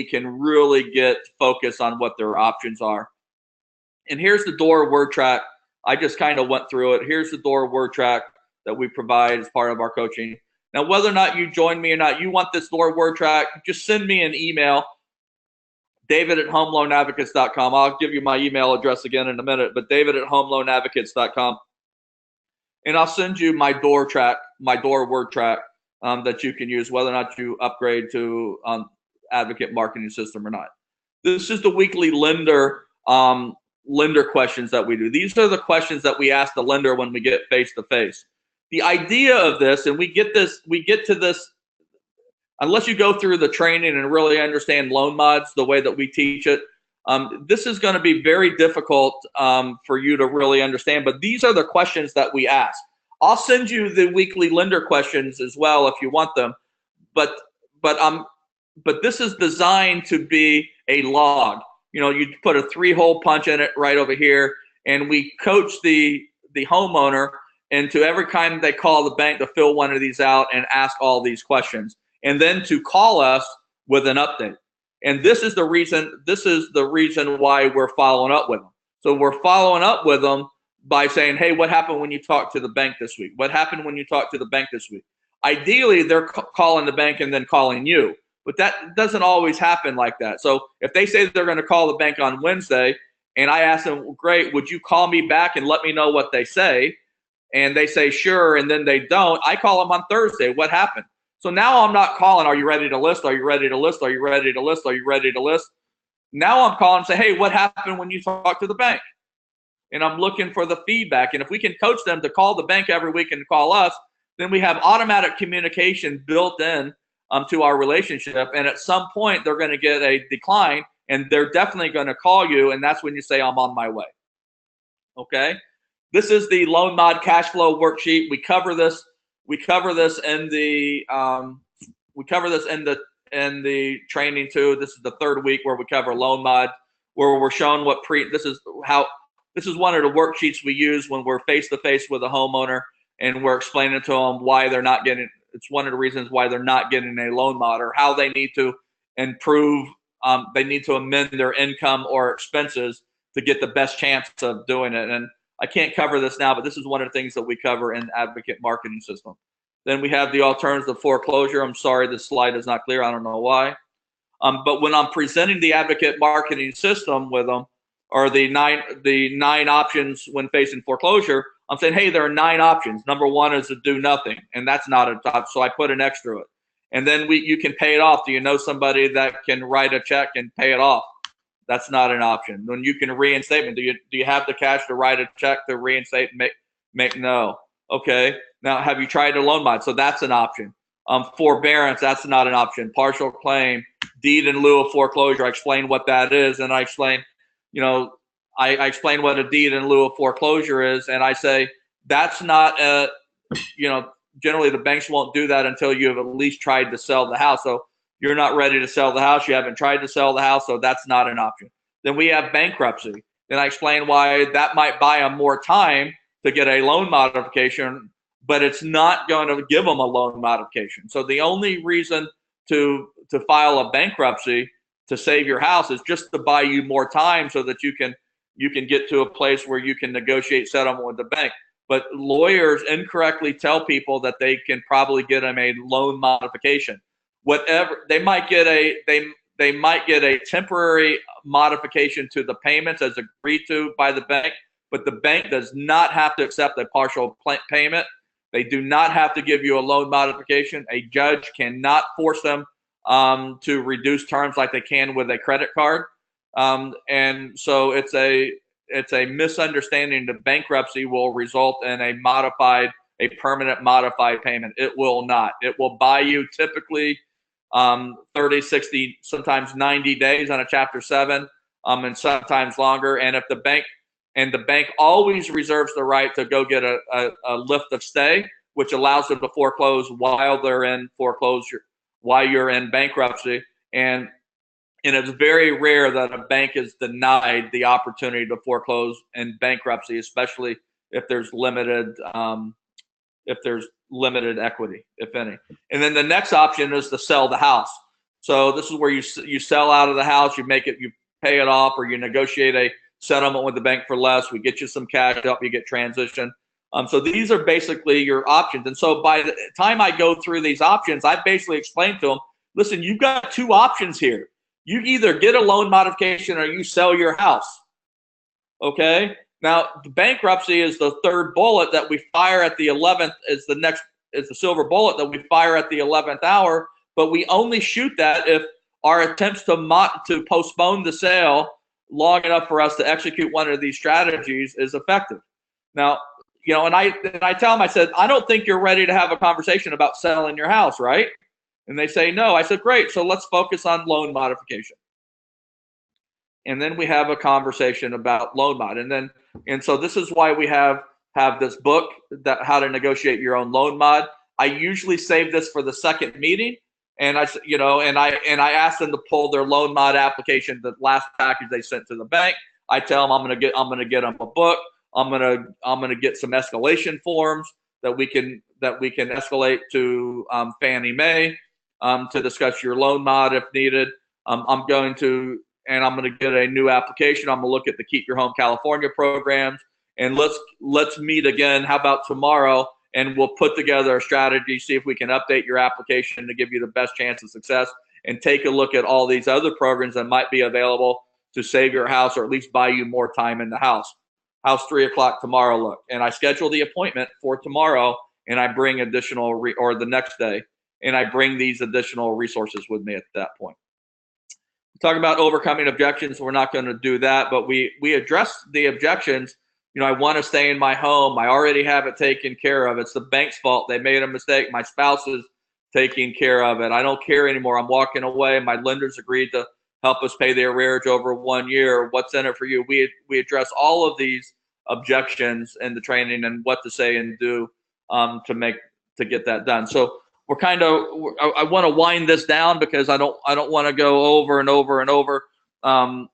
can really get focused on what their options are. And here's the door word track. I just kind of went through it. Here's the door word track that we provide as part of our coaching. Now, whether or not you join me or not, you want this door word track, just send me an email, david@homeloanadvocates.com. I'll give you my email address again in a minute, but david@homeloanadvocates.com. And I'll send you my door word track that you can use, whether or not you upgrade to Advocate Marketing System or not. This is the weekly lender questions that we do. These are the questions that we ask the lender when we get face to face. The idea of this, and we get to this, unless you go through the training and really understand loan mods the way that we teach it, this is going to be very difficult for you to really understand. But these are the questions that we ask. I'll send you the weekly lender questions as well if you want them. But this is designed to be a log. You put a 3-hole punch in it right over here, and we coach the homeowner into every time they call the bank to fill one of these out and ask all these questions, and then to call us with an update. And this is the reason why we're following up with them. So we're following up with them by saying, hey, what happened when you talked to the bank this week? What happened when you talked to the bank this week? Ideally, they're calling the bank and then calling you. But that doesn't always happen like that. So if they say that they're going to call the bank on Wednesday, and I ask them, well, great, would you call me back and let me know what they say? And they say, sure, and then they don't. I call them on Thursday. What happened? So now I'm not calling, are you ready to list? Are you ready to list? Are you ready to list? Are you ready to list? Now I'm calling and say, hey, what happened when you talked to the bank? And I'm looking for the feedback. And if we can coach them to call the bank every week and call us, then we have automatic communication built in to our relationship. And at some point, they're going to get a decline, and they're definitely going to call you. And that's when you say, I'm on my way. Okay. This is the loan mod cash flow worksheet. We cover this in the training too. This is the third week where we cover loan mod, where we're showing this is one of the worksheets we use when we're face to face with a homeowner, and we're explaining to them why they're not getting. It's one of the reasons why they're not getting a loan mod, or how they need to improve. They need to amend their income or expenses to get the best chance of doing it. And I can't cover this now, but this is one of the things that we cover in the Advocate Marketing System. Then we have the alternative foreclosure. I'm sorry, this slide is not clear. I don't know why. But when I'm presenting the Advocate Marketing System with them, or the nine options when facing foreclosure, I'm saying, hey, there are 9 options. Number 1 is to do nothing, and that's not a top, so I put an X through it. And then you can pay it off. Do you know somebody that can write a check and pay it off? That's not an option. When you can reinstatement, do you have the cash to write a check to reinstate and make no? Okay. Now, have you tried a loan mod? So that's an option. Forbearance, that's not an option. Partial claim, deed in lieu of foreclosure. I explain what that is, and I explain, I explain what a deed in lieu of foreclosure is, and I say that's not generally the banks won't do that until you have at least tried to sell the house. So you're not ready to sell the house. You haven't tried to sell the house, so that's not an option. Then we have bankruptcy. Then I explain why that might buy them more time to get a loan modification, but it's not going to give them a loan modification. So the only reason to file a bankruptcy to save your house is just to buy you more time, so that you can get to a place where you can negotiate settlement with the bank. But lawyers incorrectly tell people that they can probably get them a loan modification. Whatever, they might get a temporary modification to the payments as agreed to by the bank, but the bank does not have to accept a partial payment. They do not have to give you a loan modification. A judge cannot force them to reduce terms like they can with a credit card. And so it's a misunderstanding that bankruptcy will result in a a permanent modified payment. It will not. It will buy you typically 30, 60, sometimes 90 days on a Chapter 7, and sometimes longer. And if the bank always reserves the right to go get a lift of stay, which allows them to foreclose while they're in foreclosure, while you're in bankruptcy. And it's very rare that a bank is denied the opportunity to foreclose in bankruptcy, especially if there's limited equity, if any. And then the next option is to sell the house. So this is where you sell out of the house, you pay it off, or you negotiate a settlement with the bank for less. We get you some cash, help you get transition. So these are basically your options. And so by the time I go through these options, I basically explain to them, listen, you've got two options here. You either get a loan modification or you sell your house. Okay? Now, the bankruptcy is the third bullet that we fire at the 11th, is the silver bullet that we fire at the 11th hour, but we only shoot that if our attempts to postpone the sale long enough for us to execute one of these strategies is effective. Now, and I tell them, I said, I don't think you're ready to have a conversation about selling your house, right? And they say, no. I said, great. So let's focus on loan modification. And then we have a conversation about loan mod. And so this is why we have this book, that how to negotiate your own loan mod. I usually save this for the second meeting. And I ask them to pull their loan mod application, the last package they sent to the bank. I tell them I'm going to get them a book. I'm going to get some escalation forms that we can escalate to Fannie Mae to discuss your loan mod if needed. I'm going to get a new application. I'm going to look at the Keep Your Home California programs, and let's meet again. How about tomorrow? And we'll put together a strategy, see if we can update your application to give you the best chance of success, and take a look at all these other programs that might be available to save your house, or at least buy you more time in the house. How's 3 o'clock tomorrow look? And I schedule the appointment for tomorrow, and I bring or the next day, and I bring these additional resources with me at that point. Talk about overcoming objections. We're not going to do that, but we address the objections. I want to stay in my home. I already have it taken care of. It's the bank's fault. They made a mistake. My spouse is taking care of it. I don't care anymore. I'm walking away. My lenders agreed to help us pay the arrearage over 1 year. What's in it for you? We address all of these objections in the training, and what to say and do to get that done. So I want to wind this down, because I don't want to go over and over and over some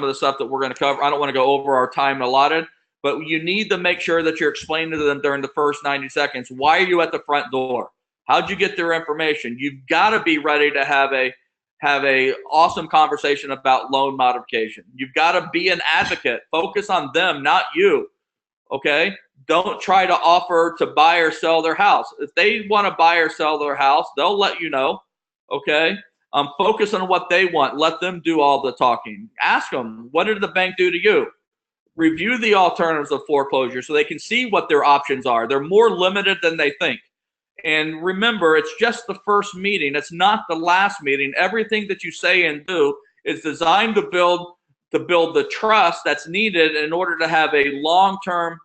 of the stuff that we're going to cover. I don't want to go over our time allotted, but you need to make sure that you're explaining to them during the first 90 seconds, why are you at the front door? How'd you get their information? You've got to be ready to have a awesome conversation about loan modification. You've got to be an advocate. Focus on them, not you. Okay? Don't try to offer to buy or sell their house. If they want to buy or sell their house, they'll let you know. Okay? Focus on what they want. Let them do all the talking. Ask them, what did the bank do to you? Review the alternatives of foreclosure so they can see what their options are. They're more limited than they think. And remember, it's just the first meeting. It's not the last meeting. Everything that you say and do is designed to build the trust that's needed in order to have a long-term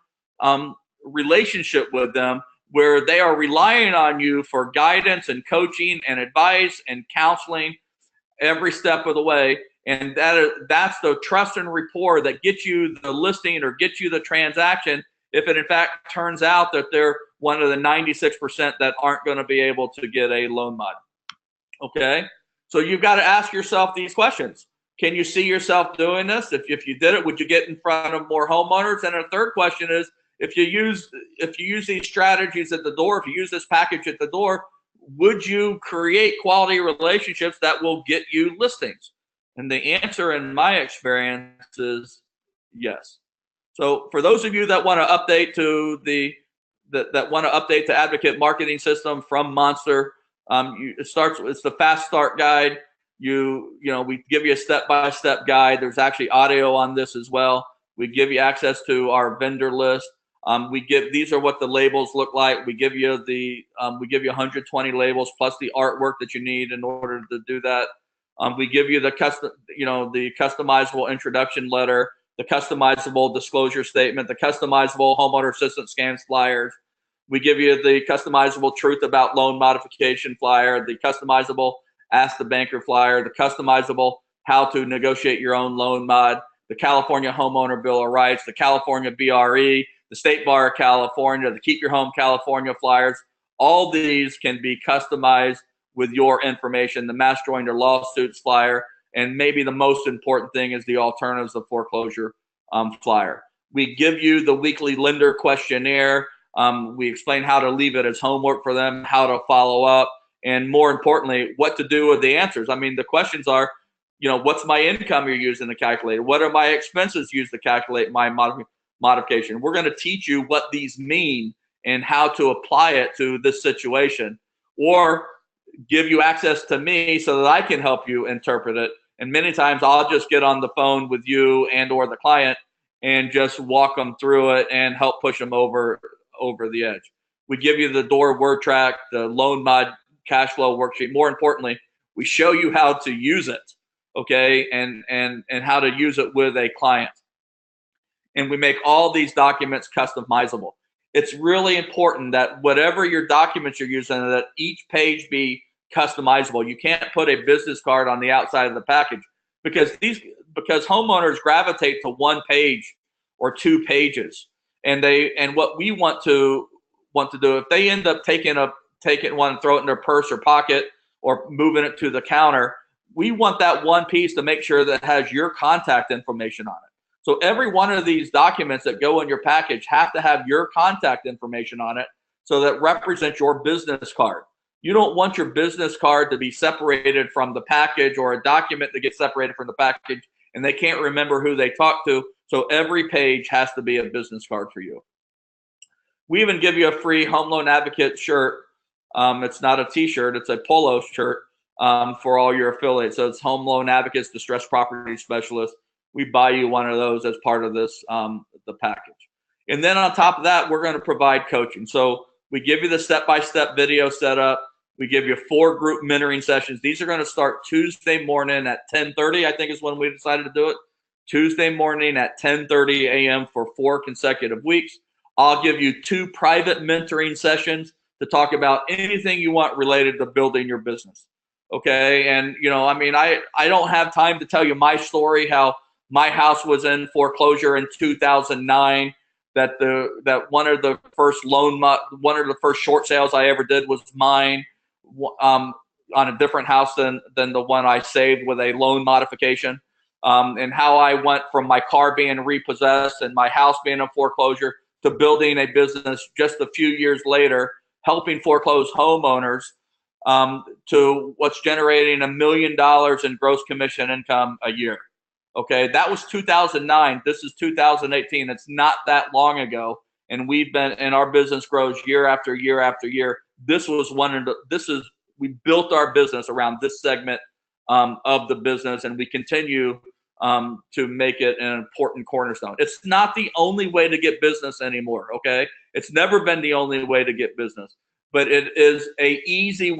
relationship with them, where they are relying on you for guidance and coaching and advice and counseling every step of the way. And that's the trust and rapport that gets you the listing or gets you the transaction, if it in fact turns out that they're one of the 96% that aren't going to be able to get a loan mod. Okay? So you've got to ask yourself these questions. Can you see yourself doing this? If you did it, would you get in front of more homeowners? And a third question is, if you use these strategies at the door, if you use this package at the door, would you create quality relationships that will get you listings? And the answer, in my experience, is yes. So for those of you that want to update to the Advocate marketing system from Monster, it's the fast start guide. We give you a step-by-step guide. There's actually audio on this as well. We give you access to our vendor list. These are what the labels look like. We give you 120 labels plus the artwork that you need in order to do that. We give you the customizable introduction letter the customizable disclosure statement, the customizable homeowner assistance scans flyers. We give you the customizable truth about loan modification flyer, the customizable ask the banker flyer, the customizable how to negotiate your own loan mod, the California Homeowner Bill of Rights, the California BRE, the State Bar of California, the Keep Your Home California flyers. All these can be customized with your information, the Mass Joinder lawsuits flyer, and maybe the most important thing is the alternatives of foreclosure flyer. We give you the weekly lender questionnaire. We explain how to leave it as homework for them, how to follow up, and more importantly, what to do with the answers. I mean, the questions are, what's my income you're using to calculate? What are my expenses used to calculate my modification? We're going to teach you what these mean and how to apply it to this situation, or give you access to me so that I can help you interpret it. And many times I'll just get on the phone with you and or the client and just walk them through it and help push them over the edge. We give you the door word track, the loan mod cash flow worksheet. More importantly, we show you how to use it, okay, and how to use it with a client. And we make all these documents customizable. It's really important that whatever your documents you're using, that each page be customizable. You can't put a business card on the outside of the package because homeowners gravitate to one page or 2 pages. And what we want to do, if they end up taking one and throw it in their purse or pocket or moving it to the counter, we want that one piece to make sure that it has your contact information on it. So every one of these documents that go in your package have to have your contact information on it, so that represents your business card. You don't want your business card to be separated from the package, or a document that gets separated from the package and they can't remember who they talked to. So every page has to be a business card for you. We even give you a free Home Loan Advocate shirt. It's not a t-shirt, it's a polo shirt for all your affiliates. So it's Home Loan Advocates, Distressed Property Specialist. We buy you one of those as part of this, the package. And then on top of that, we're going to provide coaching. So we give you the step-by-step video setup. We give you 4 group mentoring sessions. These are going to start Tuesday morning at 10:30, I think is when we decided to do it. Tuesday morning at 10:30 a.m. for 4 consecutive weeks. I'll give you 2 private mentoring sessions to talk about anything you want related to building your business. Okay. And, I don't have time to tell you my story, how my house was in foreclosure in 2009. That one of the first short sales I ever did was mine, on a different house than the one I saved with a loan modification, and how I went from my car being repossessed and my house being in foreclosure to building a business just a few years later, helping foreclose homeowners, to what's generating $1 million in gross commission income a year. Okay, that was 2009. This is 2018. It's not that long ago, and we our business grows year after year after year. We built our business around this segment of the business, and we continue to make it an important cornerstone. It's not the only way to get business anymore. Okay, it's never been the only way to get business, but it is an easy,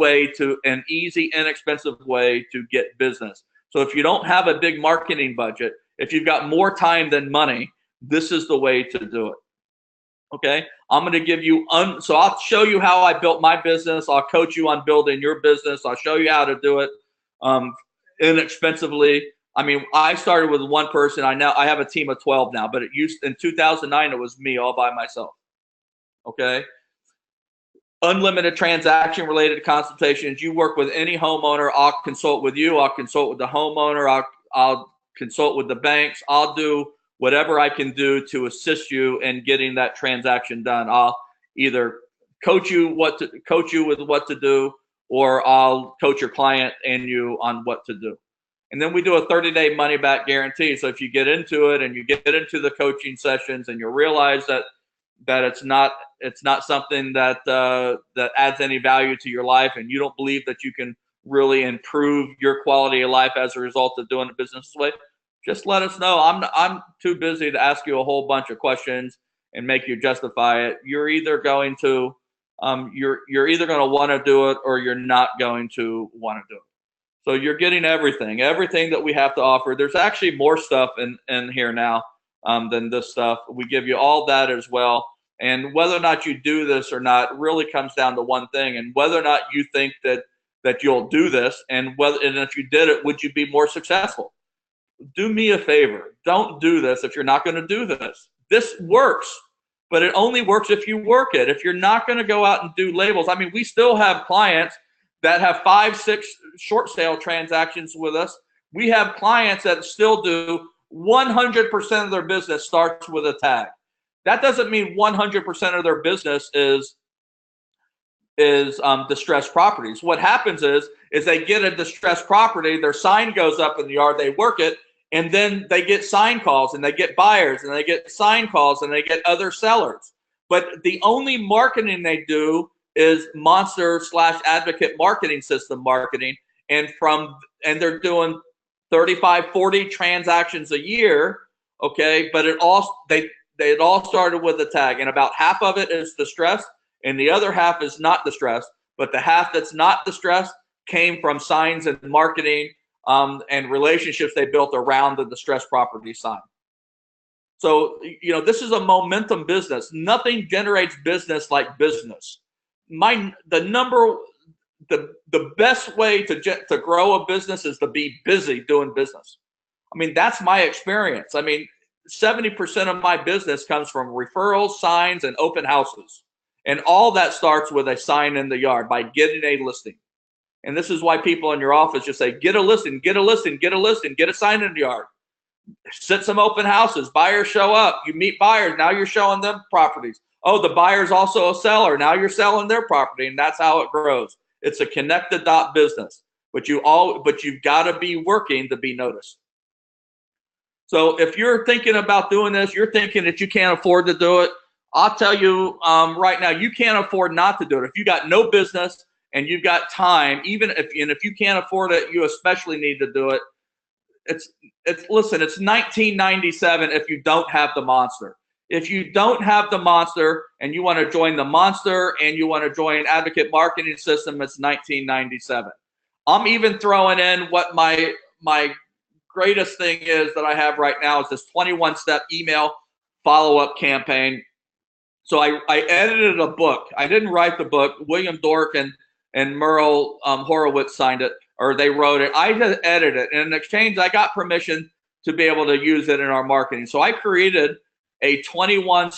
inexpensive way to get business. So if you don't have a big marketing budget, if you've got more time than money, this is the way to do it. Okay, I'm going to give you, so I'll show you how I built my business. I'll coach you on building your business. I'll show you how to do it inexpensively. I mean, I started with one person. I have a team of 12 now, but in 2009, it was me all by myself. Okay. Unlimited transaction-related consultations. You work with any homeowner, I'll consult with you. I'll consult with the homeowner. I'll consult with the banks. I'll do whatever I can do to assist you in getting that transaction done. I'll either coach you with what to do, or I'll coach your client and you on what to do. And then we do a 30-day money-back guarantee. So if you get into it and you get into the coaching sessions and you realize that it's not something that adds any value to your life, and you don't believe that you can really improve your quality of life as a result of doing the business this way, just let us know. I'm too busy to ask you a whole bunch of questions and make you justify it. You're either going to want to do it, or you're not going to want to do it. So you're getting everything that we have to offer. There's actually more stuff in here now. than this stuff. We give you all that as well. And whether or not you do this or not really comes down to one thing, and whether or not you think that you'll do this, and if you did it, would you be more successful? Do me a favor. Don't do this if you're not going to do this. This works, but it only works if you work it. If you're not going to go out and do labels, I mean, we still have clients that have 5, 6 short sale transactions with us. We have clients that still do 100% of their business starts with a tag. That doesn't mean 100% of their business is distressed properties. What happens is they get a distressed property, their sign goes up in the yard, they work it, and then they get sign calls, and they get buyers, and they get sign calls, and they get other sellers. But the only marketing they do is monster/advocate marketing system marketing, and they're doing 35, 40 transactions a year, okay? But it all started with a tag, and about half of it is distressed, and the other half is not distressed. But the half that's not distressed came from signs and marketing and relationships they built around the distressed property sign. So, this is a momentum business. Nothing generates business like business. The best way to grow a business is to be busy doing business. I mean, that's my experience. I mean, 70% of my business comes from referrals, signs, and open houses. And all that starts with a sign in the yard by getting a listing. And this is why people in your office just say, get a listing, get a listing, get a listing, get a sign in the yard. Set some open houses. Buyers show up. You meet buyers. Now you're showing them properties. Oh, the buyer's also a seller. Now you're selling their property, and that's how it grows. It's a connect the dot business. But you've got to be working to be noticed. So if you're thinking about doing this, you're thinking that you can't afford to do it, I'll tell you right now, you can't afford not to do it. If you got no business and you've got time, if you can't afford it, you especially need to do it. Listen, it's 1997 if you don't have the monster. If you don't have the monster and you want to join the monster and you want to join Advocate Marketing System, it's 1997. I'm even throwing in what my greatest thing is that I have right now is this 21-step email follow-up campaign. So I edited a book. I didn't write the book. William Dork and Merle Horowitz signed it, or they wrote it. I just edited it. And in exchange, I got permission to be able to use it in our marketing. So I created a 21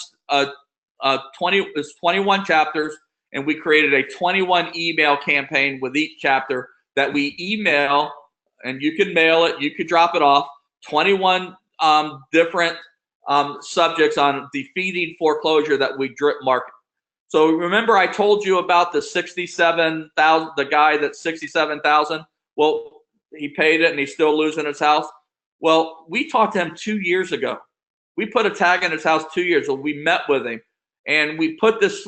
chapters, and we created a 21 email campaign with each chapter that we email, and you can mail it, you could drop it off, 21 different subjects on defeating foreclosure that we drip market. So remember I told you about the 67,000, the guy that's 67,000? Well, he paid it and he's still losing his house. Well, we talked to him 2 years ago. We put a tag in his house 2 years ago. We met with him and we put this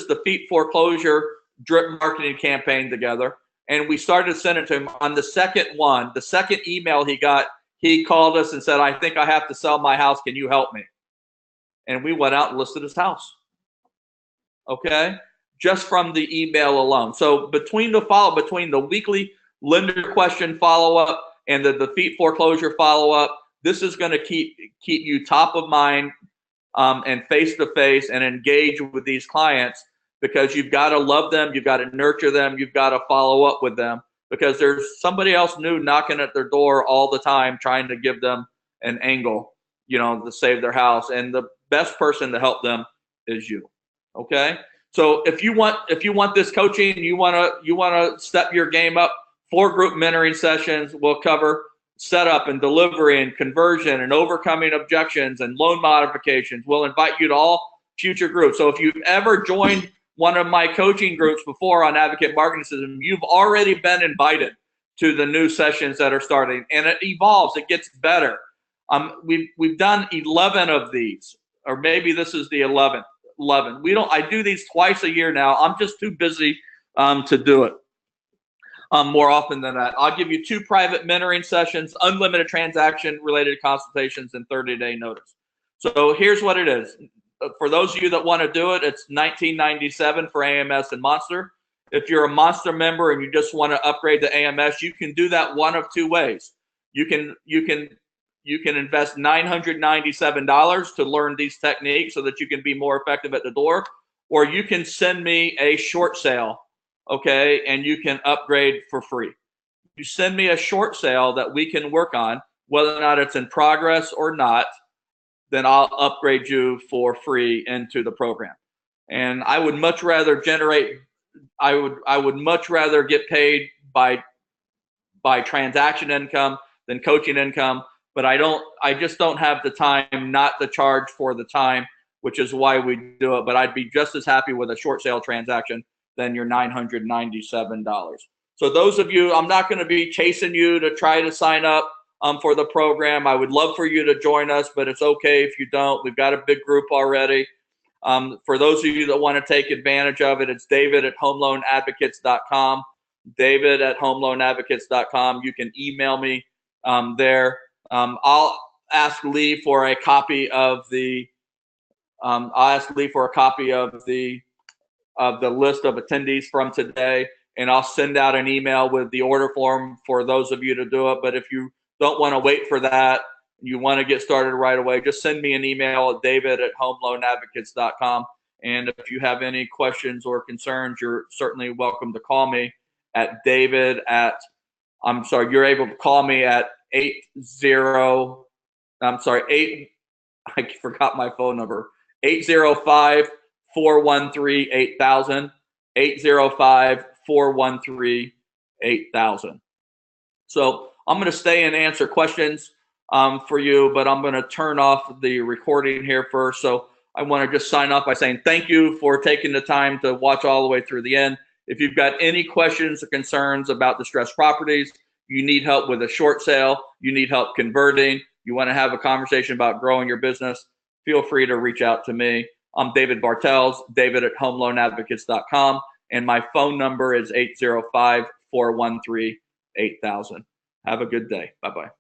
defeat foreclosure drip marketing campaign together, and we started sending it to him. On the second email he got, he called us and said, I think I have to sell my house. Can you help me? And we went out and listed his house. Okay? Just from the email alone. So between the weekly lender question follow-up and the defeat foreclosure follow-up, this is going to keep you top of mind and face-to-face and engage with these clients, because you've got to love them, you've got to nurture them, you've got to follow up with them, because there's somebody else new knocking at their door all the time trying to give them an angle, to save their house. And the best person to help them is you. Okay? So if you want this coaching, you want to step your game up, 4 group mentoring sessions will cover setup and delivery and conversion and overcoming objections and loan modifications. We'll invite you to all future groups. So if you've ever joined one of my coaching groups before on Advocate Marketing System, you've already been invited to the new sessions that are starting, and it evolves. It gets better. We've done 11 of these, or maybe this is the 11th. I do these twice a year now. I'm just too busy to do it more often than that. I'll give you 2 private mentoring sessions, unlimited transaction-related consultations, and 30-day notice. So here's what it is. For those of you that want to do it, it's $19.97 for AMS and Monster. If you're a Monster member and you just want to upgrade to AMS, you can do that one of 2 ways. You can you can invest $997 to learn these techniques so that you can be more effective at the door, or you can send me a short sale, okay, and you can upgrade for free. You send me a short sale that we can work on, whether or not it's in progress or not, then I'll upgrade you for free into the program. And I would much rather I would much rather get paid by transaction income than coaching income, but I just don't have the time not to charge for the time, which is why we do it. But I'd be just as happy with a short sale transaction than your $997. So those of you, I'm not going to be chasing you to try to sign up for the program. I would love for you to join us, but it's okay if you don't. We've got a big group already. For those of you that want to take advantage of it, it's david@homeloanadvocates.com. david@homeloanadvocates.com. You can email me there. I'll ask Lee for a copy of the list of attendees from today, and I'll send out an email with the order form for those of you to do it. But if you don't want to wait for that, you want to get started right away, just send me an email at david@homeloanadvocates.com. And if you have any questions or concerns, you're certainly welcome to call me at you're able to call me at I forgot my phone number, 805-413-8000, 805-413-8000. So I'm going to stay and answer questions for you, but I'm going to turn off the recording here first. So I want to just sign off by saying thank you for taking the time to watch all the way through the end. If you've got any questions or concerns about distressed properties, you need help with a short sale, you need help converting, you want to have a conversation about growing your business, feel free to reach out to me. I'm David Bartels, david@homeloanadvocates.com, and my phone number is 805-413-8000. Have a good day. Bye-bye.